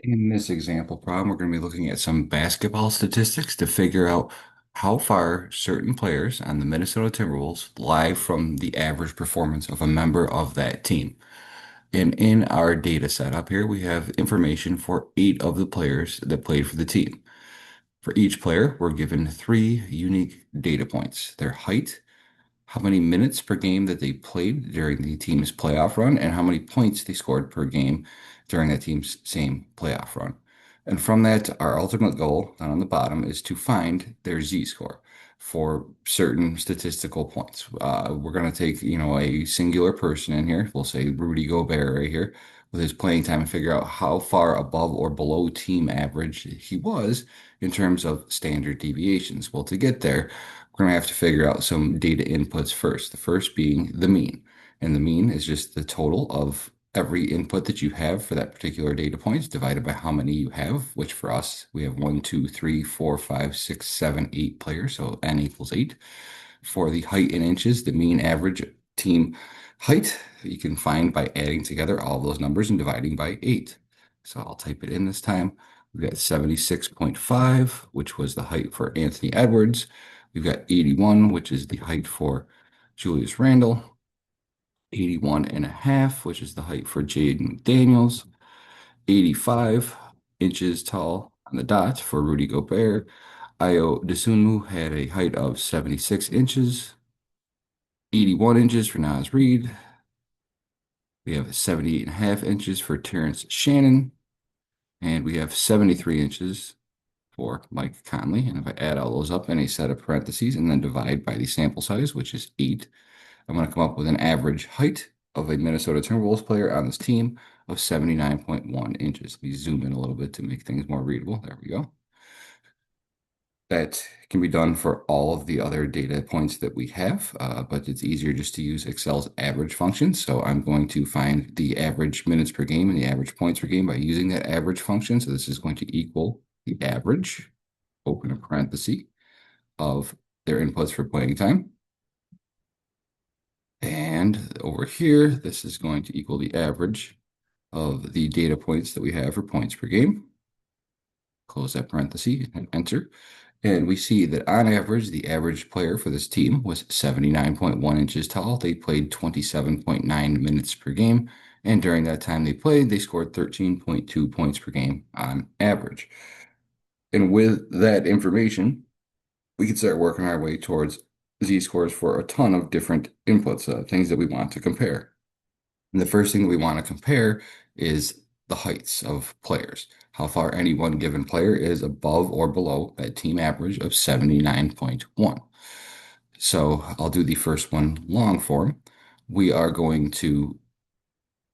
In this example problem, we're going to be looking at some basketball statistics to figure out how far certain players on the Minnesota Timberwolves lie from the average performance of a member of that team. And in our data set up here, we have information for 8 of the players that played for the team. For each player, we're given 3 unique data points: their height, how many minutes per game that they played during the team's playoff run, and how many points they scored per game during that team's same playoff run. And from that, our ultimate goal down on the bottom is to find their z-score for certain statistical points. We're going to take, a singular person in here. We'll say Rudy Gobert right here with his playing time and figure out how far above or below team average he was in terms of standard deviations. Well, to get there, we're going to have to figure out some data inputs first. The first being the mean. And the mean is just the total of every input that you have for that particular data point divided by how many you have, which for us, we have 1, 2, 3, 4, 5, 6, 7, 8 players. So n equals 8. For the height in inches, the mean average team height you can find by adding together all those numbers and dividing by 8. So I'll type it in this time. We've got 76.5, which was the height for Anthony Edwards. We've got 81, which is the height for Julius Randle. 81 and a half, which is the height for Jaden McDaniels. 85 inches tall on the dot for Rudy Gobert. Ayo Dosunmu had a height of 76 inches. 81 inches for Naz Reid. We have 78 and a half inches for Terrence Shannon. And we have 73 inches for Mike Conley. And if I add all those up in a set of parentheses and then divide by the sample size, which is 8, I'm going to come up with an average height of a Minnesota Timberwolves player on this team of 79.1 inches. Let me zoom in a little bit to make things more readable. There we go. That can be done for all of the other data points that we have, but it's easier just to use Excel's average function. So I'm going to find the average minutes per game and the average points per game by using that average function. So this is going to equal the average, open a parenthesis, of their inputs for playing time. And over here, this is going to equal the average of the data points that we have for points per game. Close that parenthesis and enter. And we see that on average, the average player for this team was 79.1 inches tall. They played 27.9 minutes per game. And during that time they played, they scored 13.2 points per game on average. And with that information, we can start working our way towards z-scores for a ton of different inputs, things that we want to compare. And the first thing we want to compare is the heights of players, how far any one given player is above or below that team average of 79.1. So I'll do the first one long form. We are going to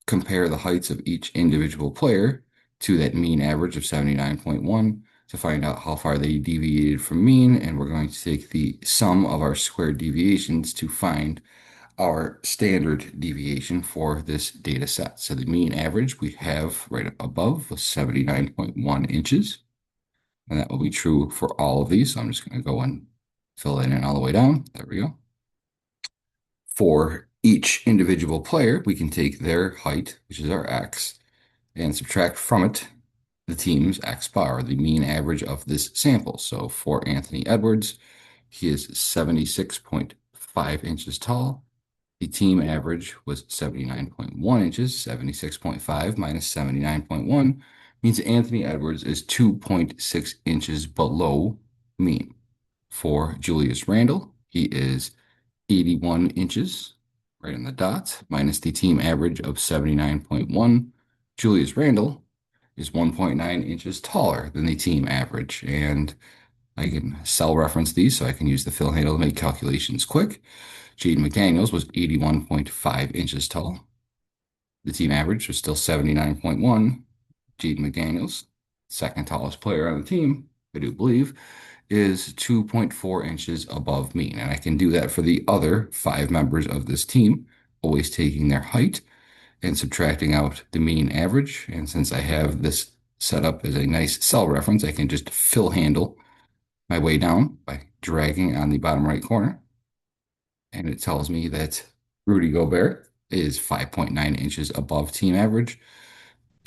compare the heights of each individual player to that mean average of 79.1 to find out how far they deviated from mean. And we're going to take the sum of our squared deviations to find our standard deviation for this data set. So the mean average we have right up above was 79.1 inches. And that will be true for all of these. So I'm just going to go and fill that in all the way down. There we go. For each individual player, we can take their height, which is our x, and subtract from it the team's x bar, the mean average of this sample. So for Anthony Edwards, he is 76.5 inches tall. The team average was 79.1 inches. 76.5 minus 79.1 means that Anthony Edwards is 2.6 inches below mean. For Julius Randle, he is 81 inches, right in the dot, minus the team average of 79.1. Julius Randle is 1.9 inches taller than the team average. And I can cell reference these so I can use the fill handle to make calculations quick. Jaden McDaniels was 81.5 inches tall. The team average was still 79.1. Jaden McDaniels, second tallest player on the team, I do believe, is 2.4 inches above mean. And I can do that for the other 5 members of this team, always taking their height and subtracting out the mean average. And since I have this set up as a nice cell reference, I can just fill handle my way down by dragging on the bottom right corner. And it tells me that Rudy Gobert is 5.9 inches above team average.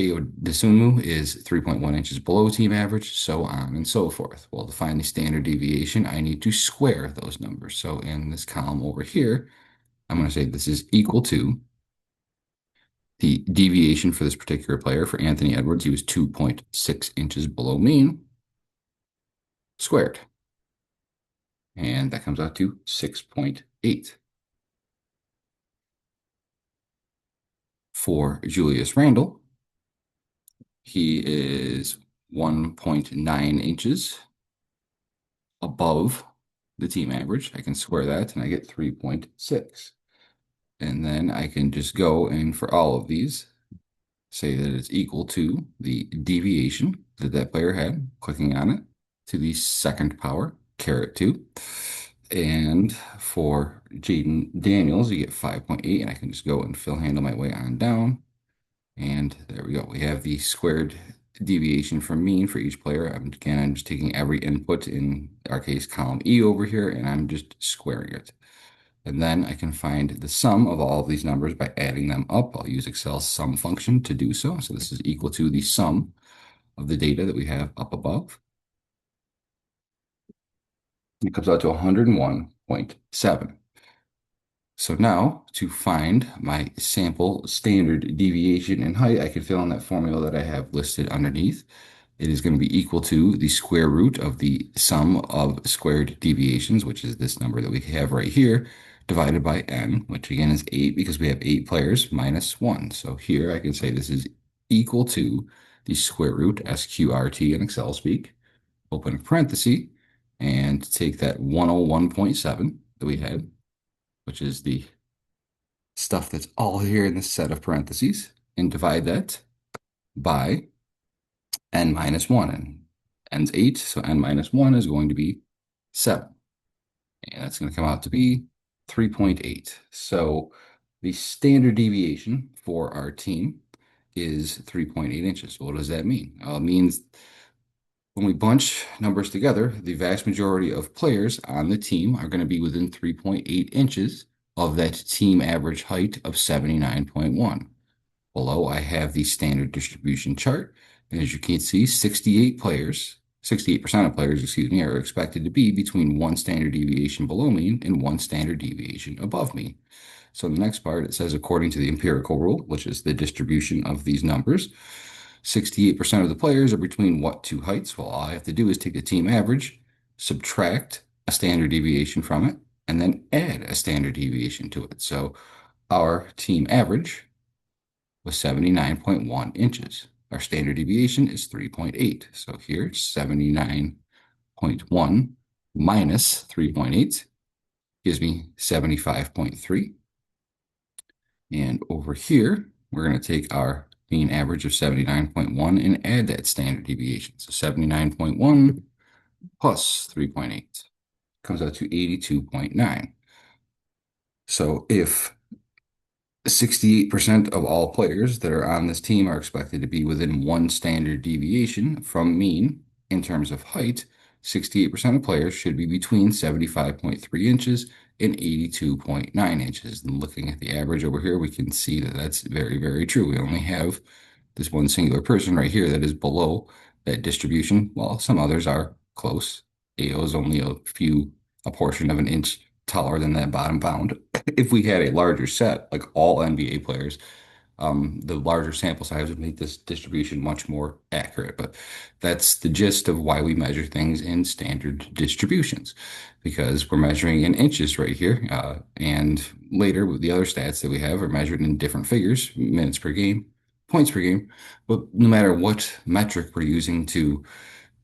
Desumu is 3.1 inches below team average, so on and so forth. Well, to find the standard deviation, I need to square those numbers. So in this column over here, I'm going to say this is equal to the deviation for this particular player. For Anthony Edwards, he was 2.6 inches below mean squared. And that comes out to 6.8. For Julius Randle, he is 1.9 inches above the team average. I can square that and I get 3.6. And then I can just go and for all of these, say that it's equal to the deviation that that player had, clicking on it, to the second power, caret 2. And for Jaden Daniels, you get 5.8, and I can just go and fill handle my way on down. And there we go. We have the squared deviation from mean for each player. Again, I'm just taking every input in our case, column E over here, and I'm just squaring it. And then I can find the sum of all of these numbers by adding them up. I'll use Excel's sum function to do so. So this is equal to the sum of the data that we have up above. It comes out to 101.7. So now to find my sample standard deviation in height, I can fill in that formula that I have listed underneath. It is going to be equal to the square root of the sum of squared deviations, which is this number that we have right here, divided by n, which again is 8 because we have 8 players minus 1. So here I can say this is equal to the square root, SQRT in Excel speak, open a parenthesis, and take that 101.7 that we had, which is the stuff that's all here in this set of parentheses, and divide that by n minus 1. And n's 8, so n minus 1 is going to be 7. And that's going to come out to be 3.8. So the standard deviation for our team is 3.8 inches. What does that mean? It means when we bunch numbers together, the vast majority of players on the team are going to be within 3.8 inches of that team average height of 79.1. Below, I have the standard distribution chart. And as you can see, 68% of players, excuse me, are expected to be between one standard deviation below mean and one standard deviation above mean. So in the next part, it says, according to the empirical rule, which is the distribution of these numbers, 68% of the players are between what two heights? Well, all I have to do is take the team average, subtract a standard deviation from it, and then add a standard deviation to it. So our team average was 79.1 inches. Our standard deviation is 3.8. So here, 79.1 minus 3.8 gives me 75.3. And over here, we're going to take our mean average of 79.1 and add that standard deviation. So 79.1 plus 3.8 comes out to 82.9. So if 68% of all players that are on this team are expected to be within one standard deviation from mean in terms of height, 68% of players should be between 75.3 inches and 82.9 inches. And looking at the average over here, we can see that that's very, very true. We only have this one singular person right here that is below that distribution, while some others are close. AO is only a portion of an inch taller than that bottom bound. If we had a larger set, like all NBA players, the larger sample size would make this distribution much more accurate. But that's the gist of why we measure things in standard distributions, because we're measuring in inches right here. And later, with the other stats that we have are measured in different figures, minutes per game, points per game. But no matter what metric we're using to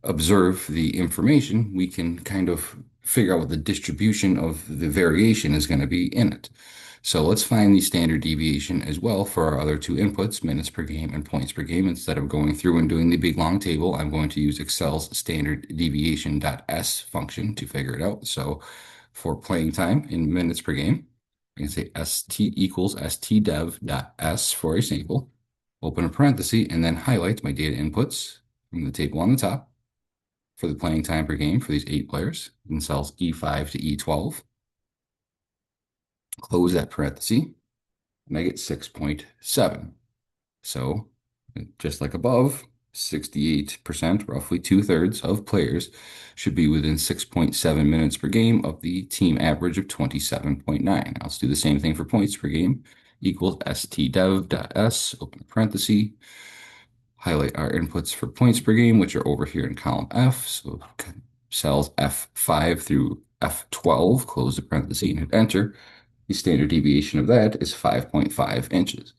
observe the information, we can kind of figure out what the distribution of the variation is going to be in it. So let's find the standard deviation as well for our other two inputs, minutes per game and points per game. Instead of going through and doing the big long table, I'm going to use Excel's standard deviation.s function to figure it out. So for playing time in minutes per game, I can say st equals stdev.s for a sample, open a parenthesis, and then highlight my data inputs from the table on the top for the playing time per game for these 8 players in cells E5 to E12. Close that parenthesis, and I get 6.7. So Just like above, 68%, roughly two-thirds of players should be within 6.7 minutes per game of the team average of 27.9. Let's do the same thing for points per game equals stdev.s, open parenthesis, highlight our inputs for points per game, which are over here in column F. So cells F5 through F12, close the parenthesis and hit enter. The standard deviation of that is 5.5 inches.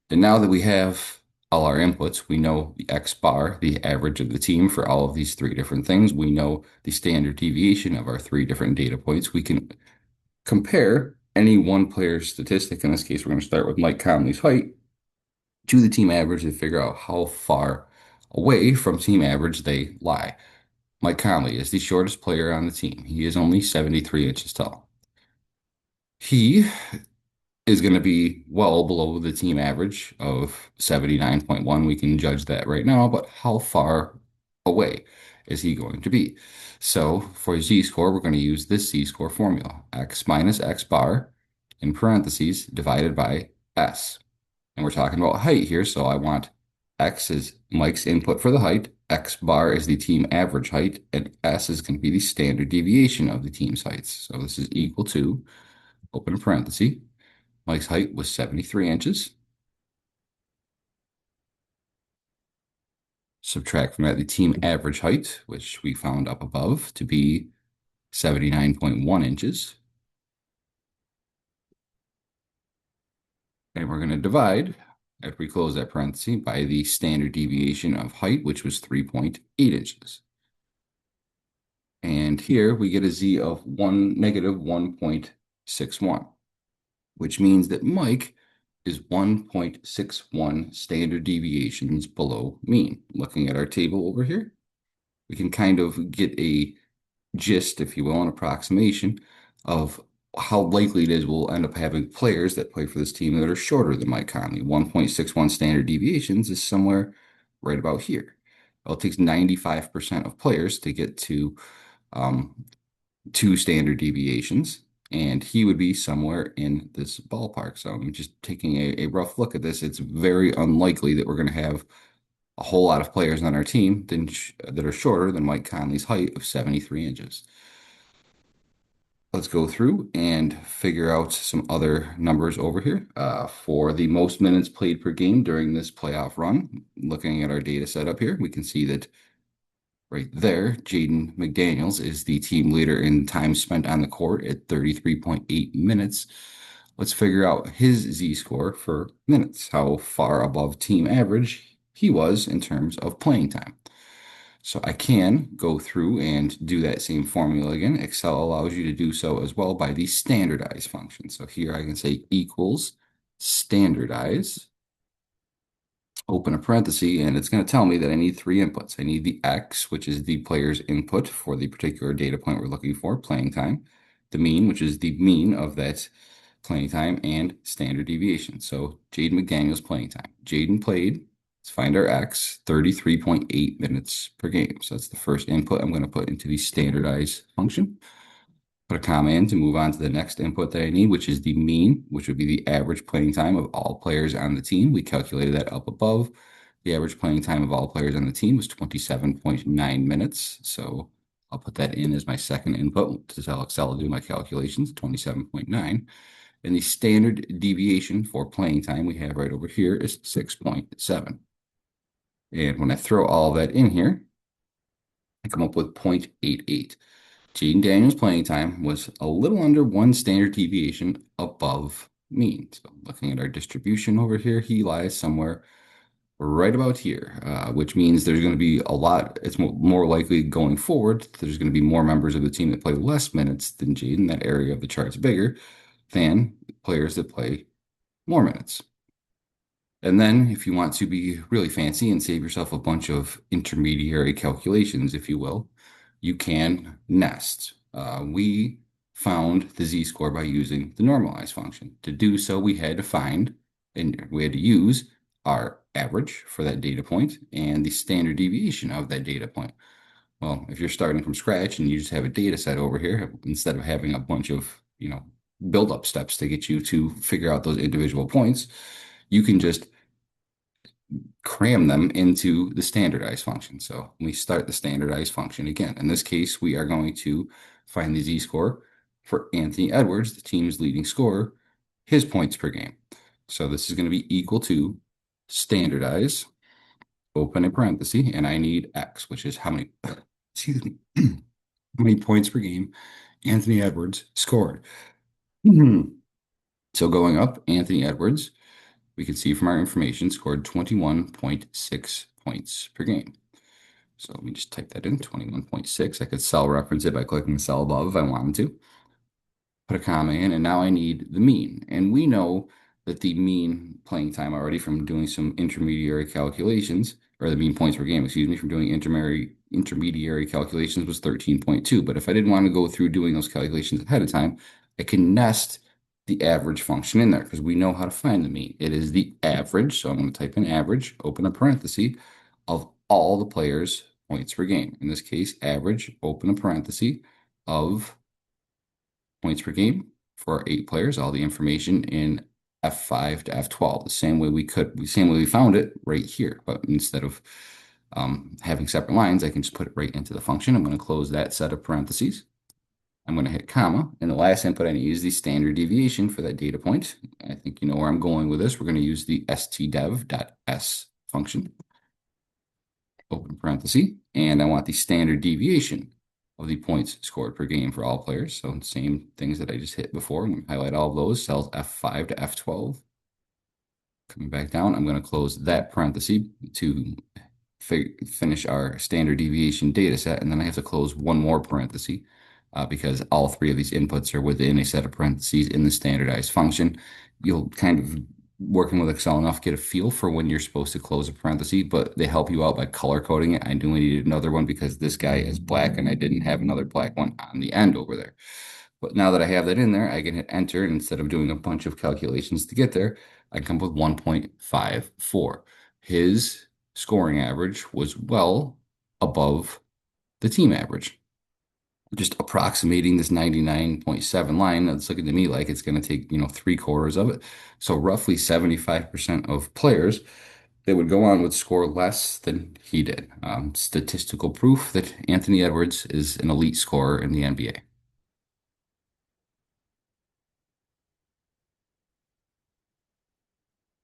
And now that we have all our inputs, we know the X bar, the average of the team for all of these three different things. We know the standard deviation of our three different data points. We can compare any one player's statistic. In this case, we're going to start with Mike Conley's height to the team average to figure out how far away from team average they lie. Mike Conley is the shortest player on the team. He is only 73 inches tall. He is going to be well below the team average of 79.1. We can judge that right now, but how far away is he going to be? So for z-score, we're going to use this z-score formula, x minus x bar in parentheses divided by s. And we're talking about height here, so I want x is Mike's input for the height, x bar is the team average height, and s is going to be the standard deviation of the team's heights. So this is equal to, open a parenthesis, Mike's height was 73 inches. Subtract from that the team average height, which we found up above to be 79.1 inches. And we're going to divide, after we close that parenthesis, by the standard deviation of height, which was 3.8 inches. And here we get a z of negative 1.61, which means that Mike is 1.61 standard deviations below mean. Looking at our table over here, we can kind of get a gist, if you will, an approximation of how likely it is we'll end up having players that play for this team that are shorter than Mike Conley. 1.61 standard deviations is somewhere right about here. Well, it takes 95% of players to get to two standard deviations, and he would be somewhere in this ballpark. So I'm just taking a rough look at this. It's very unlikely that we're going to have a whole lot of players on our team that are shorter than Mike Conley's height of 73 inches. Let's go through and figure out some other numbers over here. For the most minutes played per game during this playoff run, looking at our data set up here, we can see that right there, Jaden McDaniels is the team leader in time spent on the court at 33.8 minutes. Let's figure out his z-score for minutes, how far above team average he was in terms of playing time. So I can go through and do that same formula again. Excel allows you to do so as well by the standardize function. So here I can say equals standardize, open a parenthesis, and it's going to tell me that I need three inputs. I need the X, which is the player's input for the particular data point we're looking for, playing time, the mean, which is the mean of that playing time, and standard deviation. So Jaden McDaniel's playing time. Jaden played, let's find our X, 33.8 minutes per game. So that's the first input I'm going to put into the standardize function. Put a comma in to move on to the next input that I need, which is the mean, which would be the average playing time of all players on the team. We calculated that up above. The average playing time of all players on the team was 27.9 minutes. So I'll put that in as my second input to tell Excel to do my calculations, 27.9. And the standard deviation for playing time we have right over here is 6.7. And when I throw all that in here, I come up with 0.88. Jaden Daniels' playing time was a little under one standard deviation above mean. So looking at our distribution over here, he lies somewhere right about here, which means there's going to be a lot. It's more likely going forward, there's going to be more members of the team that play less minutes than Jaden. That area of the chart's bigger than players that play more minutes. And then if you want to be really fancy and save yourself a bunch of intermediary calculations, if you will, you can nest. We found the z-score by using the normalize function. To do so, we had to find, and we had to use our average for that data point and the standard deviation of that data point. Well, if you're starting from scratch and you just have a data set over here, instead of having a bunch of, build-up steps to get you to figure out those individual points, you can just cram them into the standardized function. So we start the standardized function again. In this case, we are going to find the z-score for Anthony Edwards, the team's leading scorer, his points per game. So this is going to be equal to standardize, open a parenthesis, and I need x, which is how many, excuse me, how many points per game Anthony Edwards scored. So going up, Anthony Edwards, we can see from our information, scored 21.6 points per game. So let me just type that in, 21.6. I could cell reference it by clicking the cell above if I wanted to. Put a comma in, and now I need the mean. And we know that the mean playing time already from doing some intermediary calculations, or the mean points per game, excuse me, from doing intermediary calculations was 13.2. But if I didn't want to go through doing those calculations ahead of time, I can nest the average function in there because we know how to find the mean. It is the average. So I'm going to type in average, open a parenthesis, of all the players' points per game. In this case, average, open a parenthesis, of points per game for our 8 players, all the information in F5 to F12, the same way we found it right here. But instead of having separate lines, I can just put it right into the function. I'm going to close that set of parentheses. I'm going to hit comma, and the last input I need is the standard deviation for that data point. I think you know where I'm going with this. We're going to use the stdev.s function, open parenthesis, and I want the standard deviation of the points scored per game for all players. So same things that I just hit before. I'm going to highlight all of those, cells F5 to F12. Coming back down, I'm going to close that parenthesis to finish our standard deviation data set, and then I have to close one more parenthesis because all 3 of these inputs are within a set of parentheses in the standardized function. You'll kind of, working with Excel enough, get a feel for when you're supposed to close a parenthesis, but they help you out by color coding it. I knew I needed another one because this guy is black and I didn't have another black one on the end over there. But now that I have that in there, I can hit enter, and instead of doing a bunch of calculations to get there, I come up with 1.54. His scoring average was well above the team average. Just approximating this 99.7 line, that's looking to me like it's going to take, 3/4 of it. So roughly 75% of players that would go on would score less than he did. Statistical proof that Anthony Edwards is an elite scorer in the NBA.